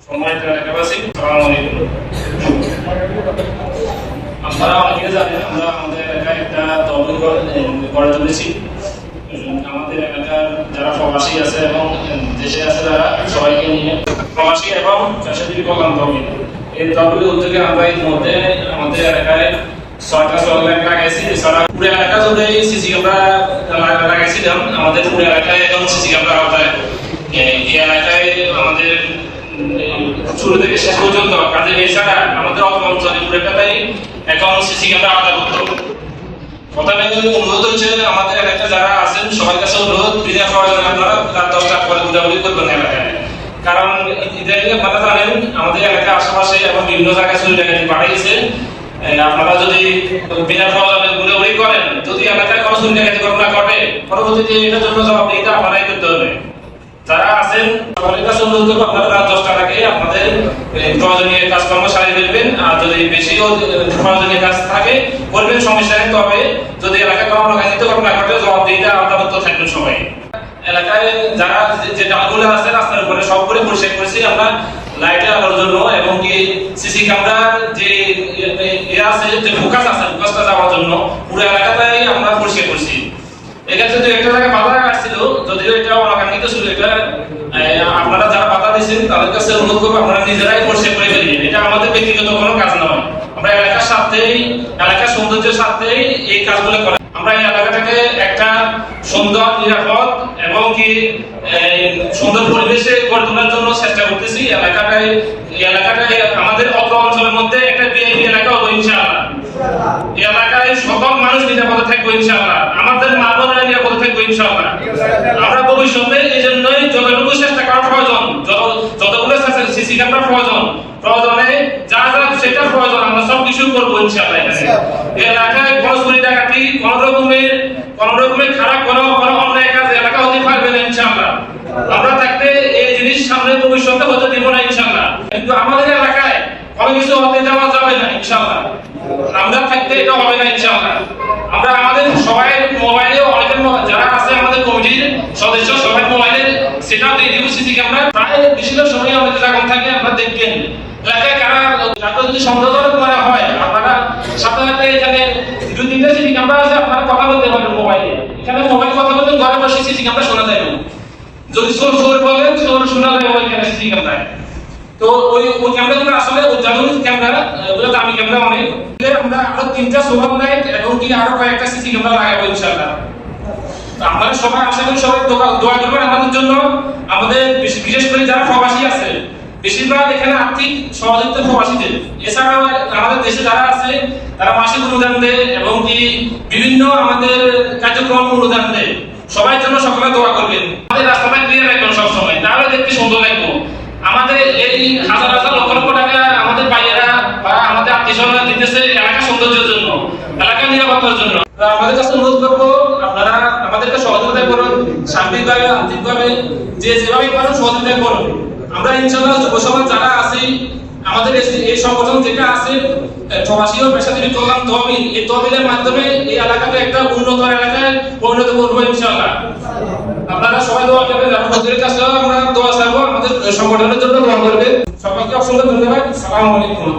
সম্মানিত এলাকাবাসী, আসসালামু আলাইকুম। আপনারা অনেকে জানেন আমরা আমাদের এলাকায় একটা তহবিল গড়ে তুলেছি। আমাদের এলাকার যারা প্রবাসী আছে এবং দেশে আছে তারা সবাইকে নিয়ে প্রবাসী এবং পেশাজীবী কল্যাণ তহবিল, এই তহবিলের উদ্যোগে আমরা ইতিমধ্যে আমাদের এলাকায় 6টা সোলার লাগাইছি। এছাড়া পুরো এলাকা জুড়ে সিসি ক্যামেরা লাগাইছিলাম। আমাদের পুরো এলাকায় এখন সিসি ক্যামেরা আওতায়। এই এলাকায় আমাদের শুরু থেকে শেষ পর্যন্ত কাজে এছাড়া আমাদের অঞ্চলে পুরোটাই এখন সিসি ক্যামেরা আওতাভুক্ত। প্রথমে অনুরোধ হচ্ছে আমাদের এলাকায় যারা আছেন সবার কাছে অনুরোধ, বিনা প্রয়োজনে আপনারা রাত 10টার পরে ঘোরাঘুরি করবেন এলাকায়। কারণ ইদানিং আপনারা জানেন আমাদের এলাকার আশেপাশে এবং বিভিন্ন জায়গায় চুরি ডাকাতি বাড়িয়েছে। আপনারা যদি বিনা প্রয়োজনে ঘোরাঘুরি করেন, যদি এলাকায় কোনো চুরি ডাকাতি ঘটনা ঘটে, পরবর্তীতে এটার জন্য জবাবদিহিতা আপনারাই করতে হবে। যারা আছেন সবার কাছে অনুরোধ করবো আপনারা রাত 10টার আগে আপনাদের প্রয়োজনীয় কাজকর্ম সারিয়ে ফেলবেন। আর যদি বেশি প্রয়োজনীয় কাজ থাকে করবেন, সমস্যা নেই। তবে যদি এলাকায় কোনো অনাকাঙ্ক্ষিত ঘটনা ঘটে জবাবদিহিতা আওতাভুক্ত থাকবেন সবাই। এলাকায় যারা যে ডালগুলো আছে রাস্তার উপরে সবগুলো পরিষ্কার করেছি আমরা লাইটের আলোর জন্য, এবং কি সিসি ক্যামেরার যে আছে যে ফোকাস আছে ফোকাসটা যাওয়ার জন্য পুরো এলাকাটাই আমরা পরিষ্কার করছি। এক্ষেত্রে যদি একটা জায়গায় বাধা আসছিল, যদিও এটা অনাকাঙ্ক্ষিত ছিল, এটা আপনারা যারা বাধা দিয়েছেন তাদের কাছে অনুরোধ করবো আপনারা নিজেরাই পরিষ্কার করে ফেলবেন। এটা আমাদের ব্যক্তিগত কোনো কাজ নয়। আমরা এলাকার স্বার্থেই, এলাকার সৌন্দর্যের স্বার্থেই এই কাজগুলো করি। আমরা এই এলাকাটাকে একটা সুন্দর, নিরাপদ এবং কি সুন্দর পরিবেশে গড়ে তোলার জন্য চেষ্টা করতেছি। এলাকাটাই আমাদের অত্র অঞ্চলের মধ্যে একটা বিআইপি এলাকা হবে ইনশাআল্লাহ। এই এলাকায় সকল মানুষ নিরাপদে থাকবে ইনশাআল্লাহ। আমাদের মা বোনেরা নিরাপদে থাকবে ইনশাআল্লাহ। আমরা ভবিষ্যতে এই জন্যই যতটুকু চেষ্টা করা প্রয়োজন, যতগুলো সিসি ক্যামেরা প্রয়োজনে যা যা সেটা প্রয়োজন আমরা সব কিছু করবো ইনশাআল্লাহ। এই এলাকায় কোনো চুরি ডাকাতি, কোন রকমের খারাপ কোনো অন্যায় কাজ এলাকা হতে পারবে না ইনশাআল্লাহ। আমরা থাকতে এই জিনিস সামনে ভবিষ্যতে হতে দিব না ইনশাআল্লাহ। কিন্তু আমাদের এলাকায় কোনো কিছু হতে দেওয়া যাবে না ইনশাআল্লাহ। আমরা থাকতে এটা হবে না ইনশাআল্লাহ। আমরা আমাদের সবাই মোবাইলে, অনেকের যারা আছে আমাদের কমিটির সদস্য সবাই মোবাইলে সেটাও দিয়ে দিব সিসি ক্যামেরা। প্রায় বেশিরভাগ সময় আমাদের যখন থাকে আমরা দেখবেন এলাকায় কারা যদি সন্দেহজনক মনে হয় আপনারা সাথে সাথে এখানে 2-3টা সিসি ক্যামেরা আছে, আপনারা কথা বলতে পারেন মোবাইলে। এখানে মোবাইল কথা বলতে ঘরে বসে সিসি ক্যামেরা শোনা যায় না। যদি চোর বলেন চোর শোনা যায় ওইখানে সিসি ক্যামেরায়। তো ওই ক্যামেরাগুলো আসলে অত্যাধুনিক ক্যামেরা, ওগুলো দামি ক্যামেরা অনেক। আমরা আরো 3টা সোলার লাইট এবং কি আরো কয়েকটা সিসি ক্যামেরা লাগাবো ইনশাআল্লাহ। আপনারা সবাই আশা করি সবাই দোয়া করবেন আমাদের জন্য। আমাদের বিশেষ করে যারা প্রবাসী আছে, বেশিরভাগ এখানে আর্থিক সহযোগিতা প্রবাসীদের। এছাড়াও আমাদের দেশে যারা আছে তারা মাসিক অনুদান দেয় এবং কি বিভিন্ন আমাদের কার্যক্রম অনুদান দেয়। সবাই জন্য সকলে দোয়া করবেন। আমাদের রাস্তাটা ক্লিয়ার রাখবেন সবসময়, তাহলে দেখতে সুন্দর লাগবে। আমাদের এই হাজার হাজার লক্ষ লক্ষ টাকা আমাদের ভাইয়েরা বা আমাদের আত্মীয়স্বজনরা দিতেছে এলাকার সৌন্দর্যের জন্য, এলাকার নিরাপত্তার জন্য। আমাদের কাছে অনুরোধ করবো আপনারা আমাদেরকে সহযোগিতা করুন, সার্বিকভাবে আর্থিকভাবে যেভাবে পারেন সহযোগিতা করুন। আমরা ইনশাআল্লাহ যুব সমাজ যারা আছি, আমাদের এই সংগঠন যেটা আছে প্রবাসী ও পেশাজীবী কল্যাণ তহবিল, এই তহবিলের মাধ্যমে এই এলাকাকে একটা উন্নত এলাকায় পরিণত করবো ইনশাআল্লাহ। আপনারা সবাই দোয়া করবেন, আপনাদের কাছেও আমরা দোয়া চাইবো, আমাদের সংগঠনের জন্য দোয়া করবেন। সবাইকে অসংখ্য ধন্যবাদ। আসসালামু আলাইকুম।